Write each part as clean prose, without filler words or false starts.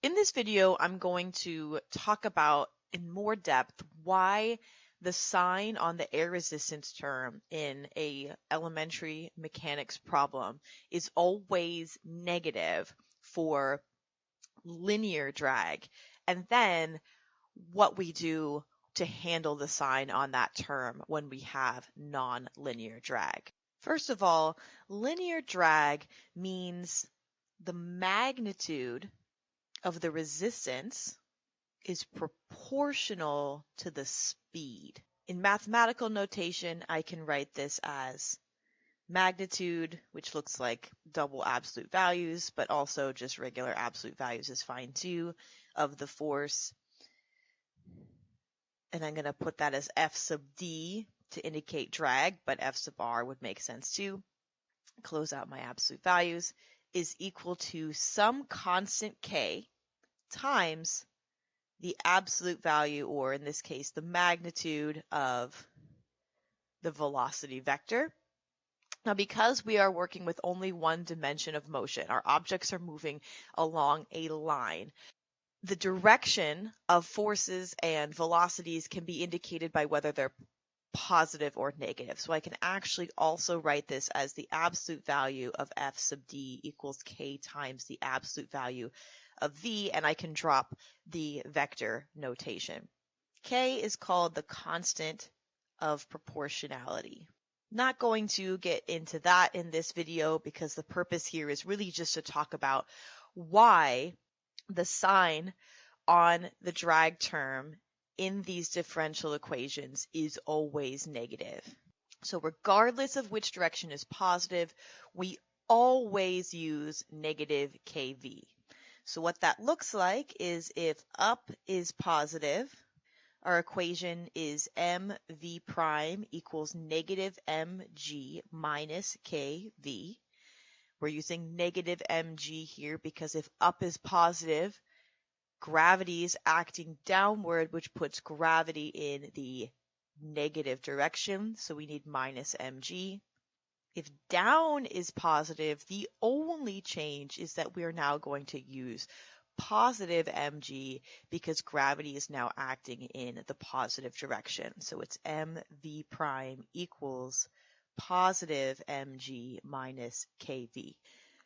In this video, I'm going to talk about in more depth why the sign on the air resistance term in a elementary mechanics problem is always negative for linear drag, and then what we do to handle the sign on that term when we have nonlinear drag. First of all, linear drag means the magnitude of the resistance is proportional to the speed. In mathematical notation, I can write this as magnitude, which looks like double absolute values, but also just regular absolute values is fine too, of the force. And I'm going to put that as F sub D to indicate drag, but F sub R would make sense too. Close out my absolute values is equal to some constant K times the absolute value, or in this case, the magnitude of the velocity vector. Now, because we are working with only one dimension of motion, our objects are moving along a line. The direction of forces and velocities can be indicated by whether they're positive or negative. So I can actually also write this as the absolute value of F sub D equals K times the absolute value of V, and I can drop the vector notation. K is called the constant of proportionality. Not going to get into that in this video because the purpose here is really just to talk about why the sign on the drag term in these differential equations is always negative. So regardless of which direction is positive, we always use negative kV. So what that looks like is if up is positive, our equation is mv prime equals negative mg minus kv. We're using negative mg here because if up is positive, gravity is acting downward, which puts gravity in the negative direction, so we need minus mg. If down is positive, the only change is that we are now going to use positive mg because gravity is now acting in the positive direction. So it's mv prime equals positive mg minus kv.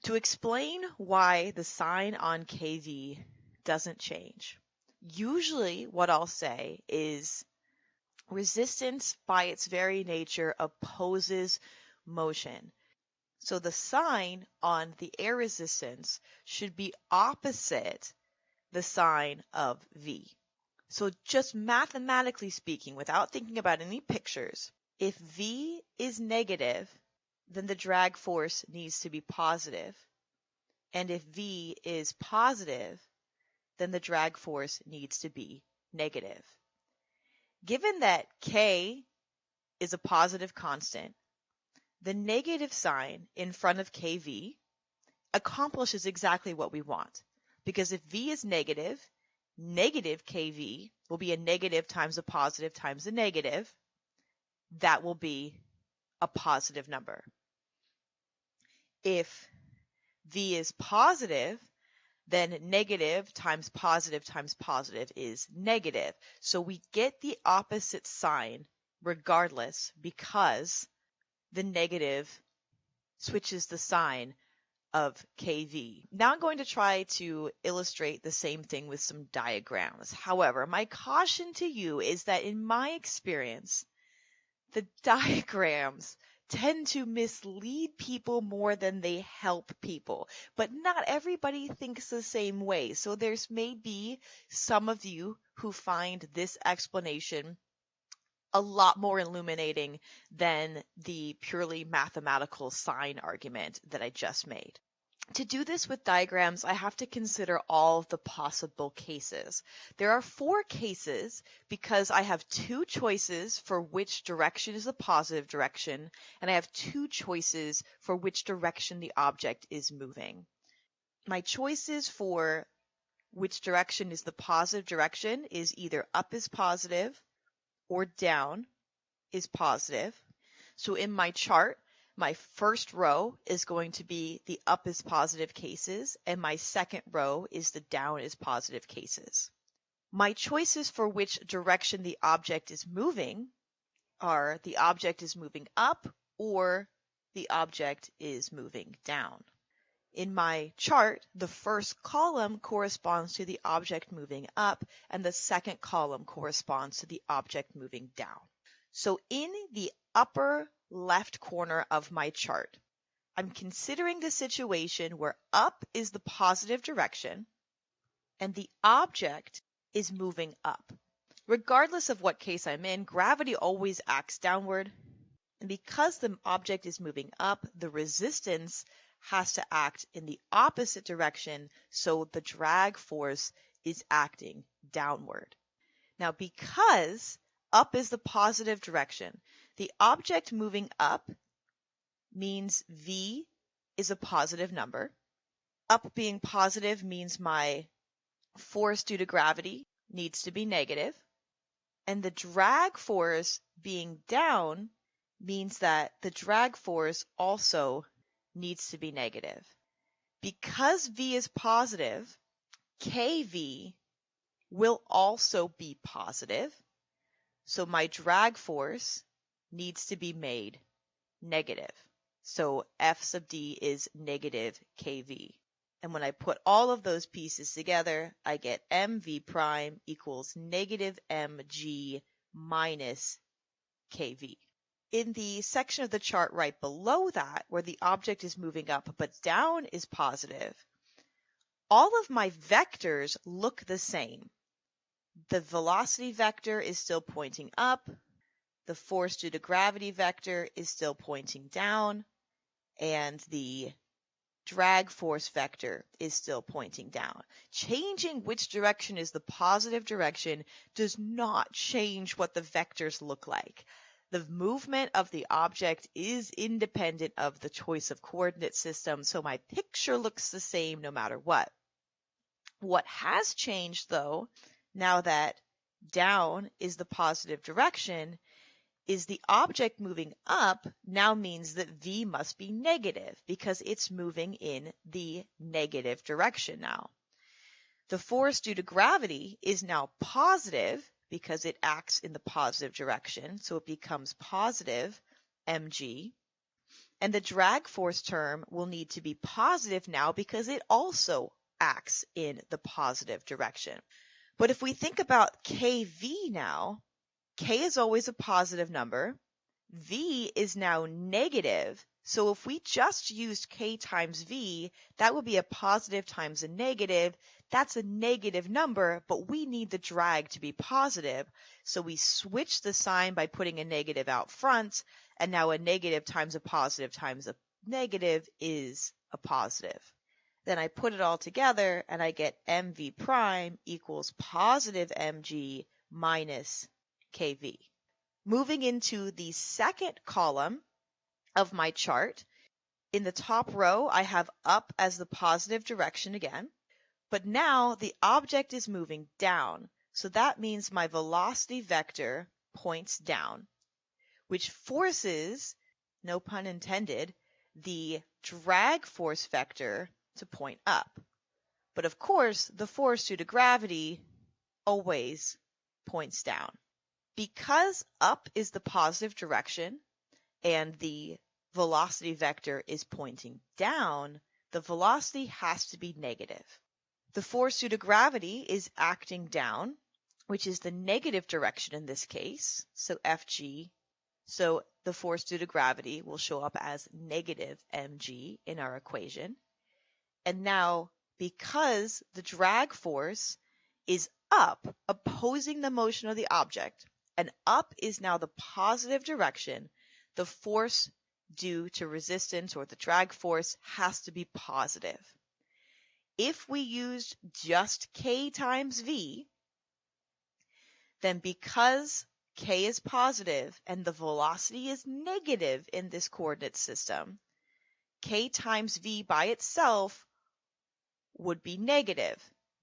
To explain why the sign on kv doesn't change, usually what I'll say is resistance by its very nature opposes motion. So the sign on the air resistance should be opposite the sign of V. So just mathematically speaking, without thinking about any pictures, if V is negative, then the drag force needs to be positive. And if V is positive, then the drag force needs to be negative. Given that K is a positive constant, the negative sign in front of kV accomplishes exactly what we want. Because if V is negative, negative kV will be a negative times a positive times a negative. That will be a positive number. If V is positive, then negative times positive is negative. So we get the opposite sign regardless because the negative switches the sign of kV. Now I'm going to try to illustrate the same thing with some diagrams. However, my caution to you is that in my experience, the diagrams tend to mislead people more than they help people. But not everybody thinks the same way. So there's maybe some of you who find this explanation a lot more illuminating than the purely mathematical sign argument that I just made. To do this with diagrams, I have to consider all of the possible cases. There are 4 cases because I have 2 choices for which direction is the positive direction, and I have 2 choices for which direction the object is moving. My choices for which direction is the positive direction is either up is positive or down is positive. So in my chart, my first row is going to be the up is positive cases, and my second row is the down is positive cases. My choices for which direction the object is moving are the object is moving up or the object is moving down. In my chart, the first column corresponds to the object moving up, and the second column corresponds to the object moving down. So in the upper left corner of my chart, I'm considering the situation where up is the positive direction and the object is moving up. Regardless of what case I'm in, gravity always acts downward. And because the object is moving up, the resistance has to act in the opposite direction, so the drag force is acting downward. Now, because up is the positive direction, the object moving up means V is a positive number. Up being positive means my force due to gravity needs to be negative. And the drag force being down means that the drag force also needs to be negative. Because V is positive, KV will also be positive. So my drag force needs to be made negative. So F sub D is negative KV. And when I put all of those pieces together, I get MV prime equals negative MG minus KV. In the section of the chart right below that, where the object is moving up but down is positive, all of my vectors look the same. The velocity vector is still pointing up, the force due to gravity vector is still pointing down, and the drag force vector is still pointing down. Changing which direction is the positive direction does not change what the vectors look like. The movement of the object is independent of the choice of coordinate system, so my picture looks the same no matter what. What has changed, though, now that down is the positive direction, is the object moving up now means that V must be negative because it's moving in the negative direction now. The force due to gravity is now positive because it acts in the positive direction, so it becomes positive mg. And the drag force term will need to be positive now because it also acts in the positive direction. But if we think about kv now, k is always a positive number, v is now negative, so if we just used k times v, that would be a positive times a negative. That's a negative number, but we need the drag to be positive, so we switch the sign by putting a negative out front, and now a negative times a negative is a positive. Then I put it all together, and I get mv prime equals positive mg minus kv. Moving into the second column of my chart, in the top row, I have up as the positive direction again, but now the object is moving down, so that means my velocity vector points down, which forces, no pun intended, the drag force vector to point up. But of course, the force due to gravity always points down. Because up is the positive direction and the velocity vector is pointing down, the velocity has to be negative. The force due to gravity is acting down, which is the negative direction in this case, so Fg. So the force due to gravity will show up as negative mg in our equation. And now, because the drag force is up, opposing the motion of the object, and up is now the positive direction, the force due to resistance or the drag force has to be positive. If we used just k times v, then because k is positive and the velocity is negative in this coordinate system, k times v by itself would be negative.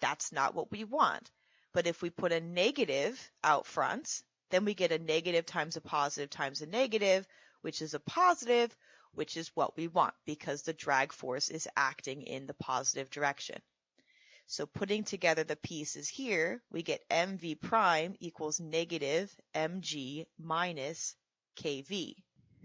That's not what we want. But if we put a negative out front, then we get a negative times a negative, which is a positive, which is what we want because the drag force is acting in the positive direction. So putting together the pieces here, we get mv prime equals negative mg minus kv.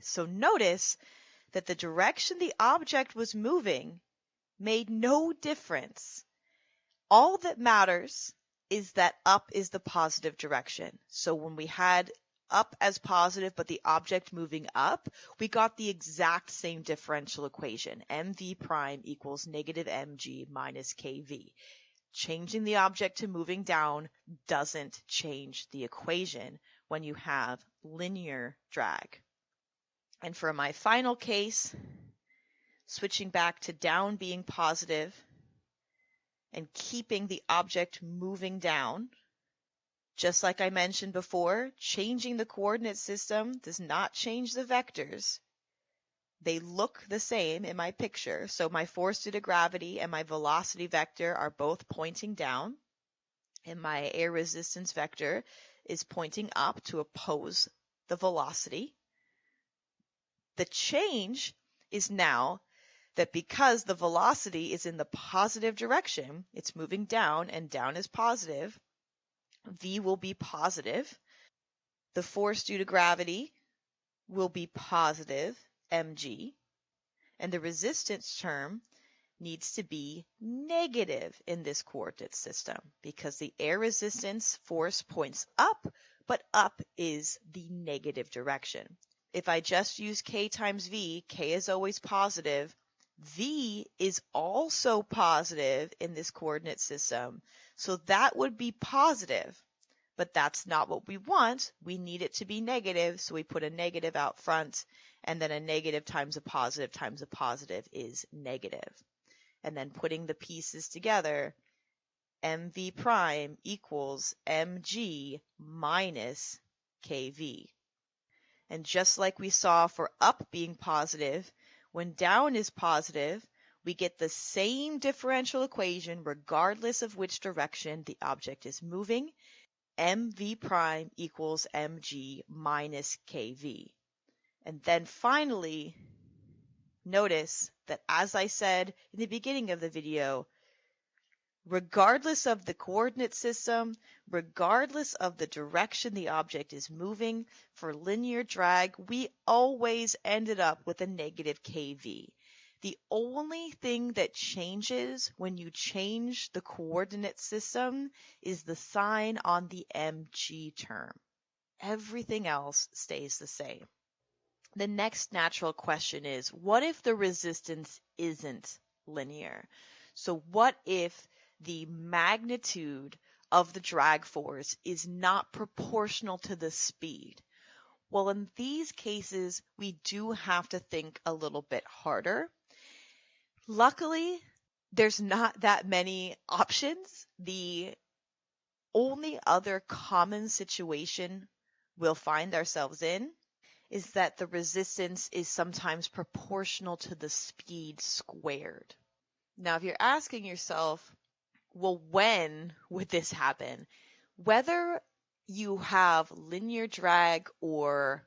So notice that the direction the object was moving made no difference. All that matters is that up is the positive direction. So when we had up as positive but the object moving up, we got the exact same differential equation. mv prime equals negative mg minus kv. Changing the object to moving down doesn't change the equation when you have linear drag. And for my final case, switching back to down being positive and keeping the object moving down, just like I mentioned before, changing the coordinate system does not change the vectors. They look the same in my picture. So my force due to gravity and my velocity vector are both pointing down, and my air resistance vector is pointing up to oppose the velocity. The change is now that because the velocity is in the positive direction, it's moving down and down is positive, V will be positive. The force due to gravity will be positive mg, and the resistance term needs to be negative in this coordinate system because the air resistance force points up, but up is the negative direction. If I just use k times v, k is always positive. V is also positive in this coordinate system, so that would be positive, but that's not what we want. We need it to be negative, so we put a negative out front, and then a negative times a positive is negative. And then putting the pieces together, mv prime equals mg minus kv. And just like we saw for up being positive, when down is positive, we get the same differential equation regardless of which direction the object is moving. mv prime equals mg minus kv. And then finally, notice that as I said in the beginning of the video, regardless of the coordinate system, regardless of the direction the object is moving, for linear drag, we always ended up with a negative kv. The only thing that changes when you change the coordinate system is the sign on the mg term. Everything else stays the same. The next natural question is, what if the resistance isn't linear? So what if the magnitude of the drag force is not proportional to the speed? Well, in these cases, we do have to think a little bit harder. Luckily, there's not that many options. The only other common situation we'll find ourselves in is that the resistance is sometimes proportional to the speed squared. Now, if you're asking yourself, well, when would this happen? Whether you have linear drag or,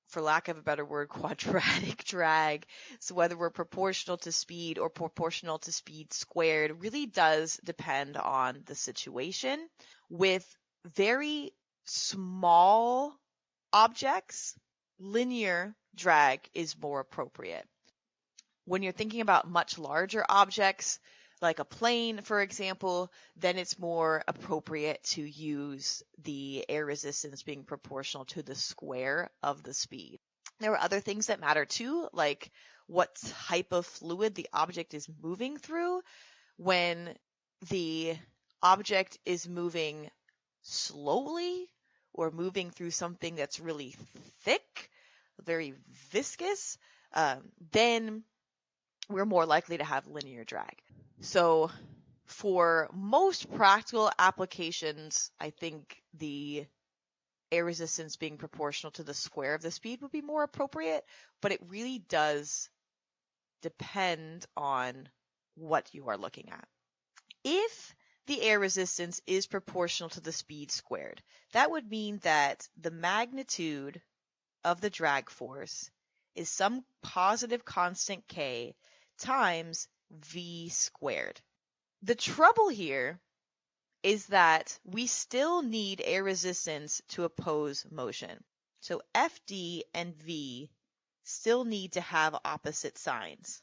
for lack of a better word, quadratic drag, so whether we're proportional to speed or proportional to speed squared really does depend on the situation. With very small objects, linear drag is more appropriate. When you're thinking about much larger objects, like a plane, for example, then it's more appropriate to use the air resistance being proportional to the square of the speed. There are other things that matter too, like what type of fluid the object is moving through. When the object is moving slowly or moving through something that's really thick, very viscous, then we're more likely to have linear drag. So for most practical applications, I think the air resistance being proportional to the square of the speed would be more appropriate, but it really does depend on what you are looking at. If the air resistance is proportional to the speed squared, that would mean that the magnitude of the drag force is some positive constant k times v squared. The trouble here is that we still need air resistance to oppose motion. So FD and V still need to have opposite signs.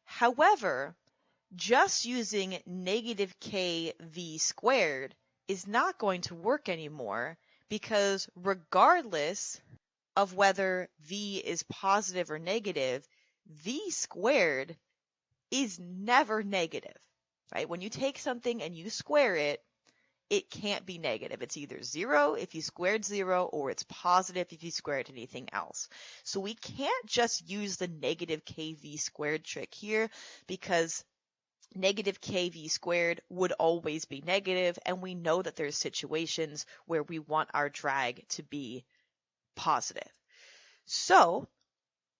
However, just using negative kv squared is not going to work anymore, because regardless of whether v is positive or negative, v squared is never negative, right? When you take something and you square it, it can't be negative. It's either 0 if you squared 0, or it's positive if you squared anything else. So we can't just use the negative kv squared trick here, because negative kv squared would always be negative, and we know that there's situations where we want our drag to be positive. So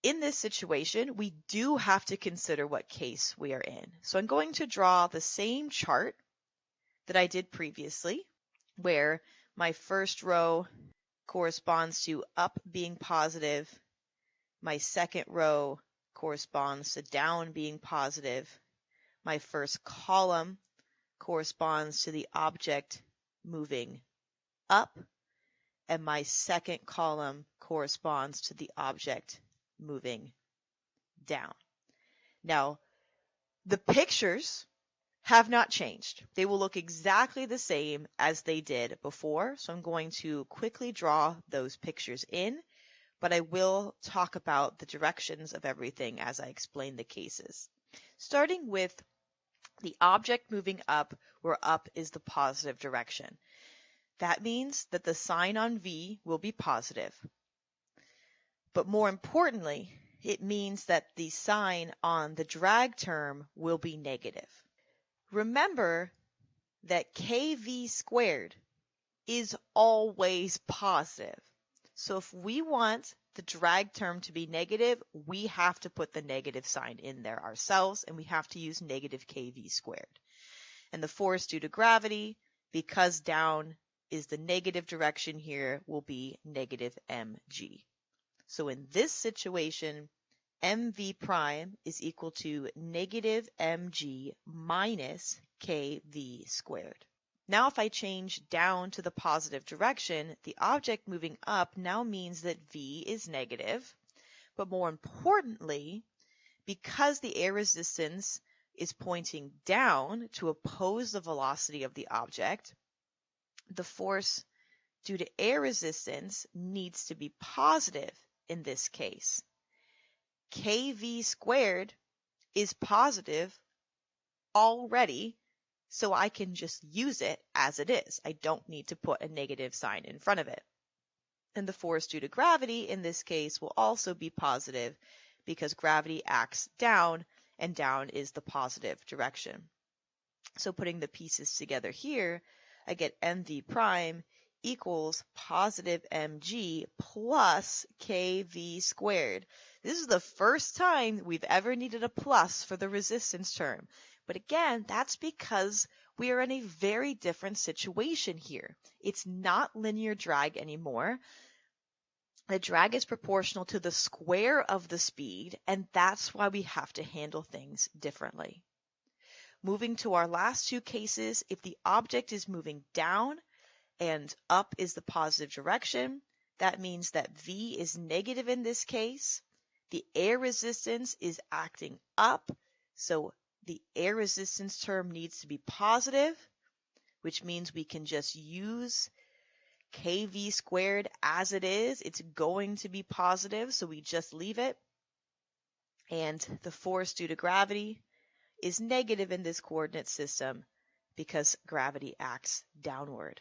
in this situation, we do have to consider what case we are in. So I'm going to draw the same chart that I did previously, where my first row corresponds to up being positive, my second row corresponds to down being positive, my first column corresponds to the object moving up, and my second column corresponds to the object moving down. Now, the pictures have not changed. They will look exactly the same as they did before, so I'm going to quickly draw those pictures in, but I will talk about the directions of everything as I explain the cases. Starting with the object moving up, where up is the positive direction. That means that the sign on V will be positive. But more importantly, it means that the sign on the drag term will be negative. Remember that kv squared is always positive. So if we want the drag term to be negative, we have to put the negative sign in there ourselves, and we have to use negative kv squared. And the force due to gravity, because down is the negative direction here, will be negative mg. So in this situation, mv prime is equal to negative mg minus kv squared. Now if I change down to the positive direction, the object moving up now means that v is negative, but more importantly, because the air resistance is pointing down to oppose the velocity of the object, the force due to air resistance needs to be positive in this case. kv squared is positive already, so I can just use it as it is. I don't need to put a negative sign in front of it. And the force due to gravity in this case will also be positive, because gravity acts down, and down is the positive direction. So putting the pieces together here, I get mv prime equals positive mg plus kv squared. This is the first time we've ever needed a plus for the resistance term. But again, that's because we are in a very different situation here. It's not linear drag anymore. The drag is proportional to the square of the speed, and that's why we have to handle things differently. Moving to our last two cases, if the object is moving down and up is the positive direction, that means that V is negative in this case. The air resistance is acting up, so the air resistance term needs to be positive, which means we can just use kv squared as it is. It's going to be positive, so we just leave it. And the force due to gravity is negative in this coordinate system because gravity acts downward.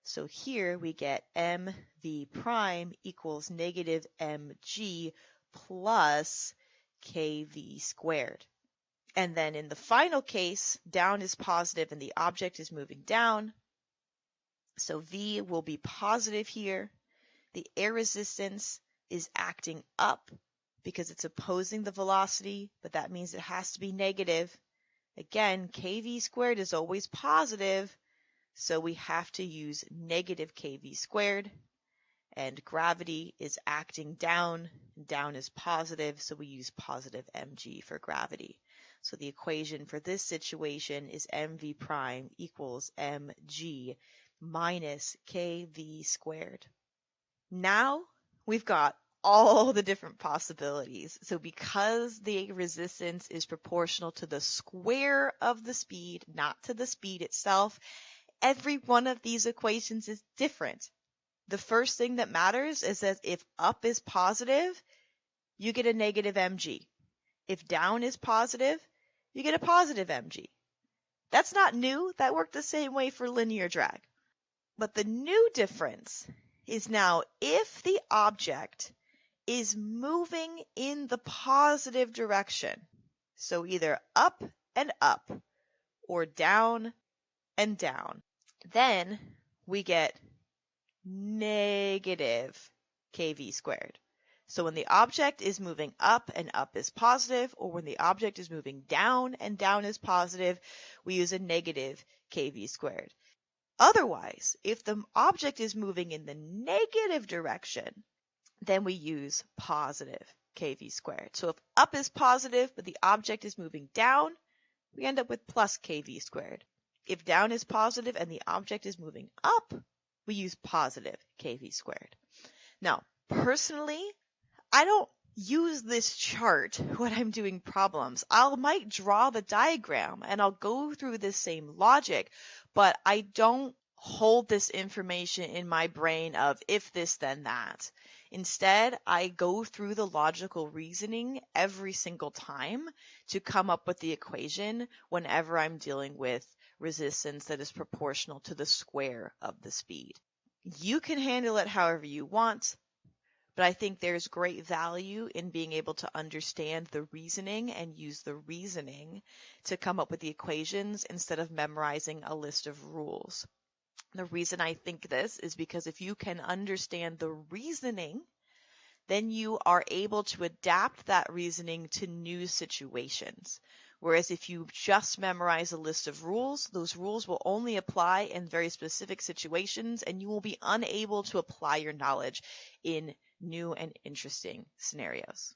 So here we get mv prime equals negative mg plus kv squared. And then in the final case, down is positive and the object is moving down. So V will be positive here. The air resistance is acting up because it's opposing the velocity, but that means it has to be negative. Again, kv squared is always positive, so we have to use negative kv squared. and gravity is acting down. Down is positive, so we use positive mg for gravity. So the equation for this situation is mv prime equals mg minus kv squared. Now we've got all the different possibilities. So because the resistance is proportional to the square of the speed, not to the speed itself, every one of these equations is different. The first thing that matters is that if up is positive, you get a negative mg. If down is positive, you get a positive mg. That's not new. That worked the same way for linear drag. But the new difference is now if the object is moving in the positive direction, so either up and up or down and down, then we get negative kv squared. So when the object is moving up and up is positive, or when the object is moving down and down is positive, we use a negative kv squared. Otherwise, if the object is moving in the negative direction, then we use positive kv squared. So if up is positive, but the object is moving down, we end up with plus kv squared. If down is positive and the object is moving up, we use positive kv squared. Now, personally, I don't use this chart when I'm doing problems. I might draw the diagram and I'll go through the same logic, but I don't hold this information in my brain of if this, then that. Instead, I go through the logical reasoning every single time to come up with the equation whenever I'm dealing with resistance that is proportional to the square of the speed. You can handle it however you want, but I think there's great value in being able to understand the reasoning and use the reasoning to come up with the equations instead of memorizing a list of rules. The reason I think this is because if you can understand the reasoning, then you are able to adapt that reasoning to new situations. Whereas if you just memorize a list of rules, those rules will only apply in very specific situations and you will be unable to apply your knowledge in new and interesting scenarios.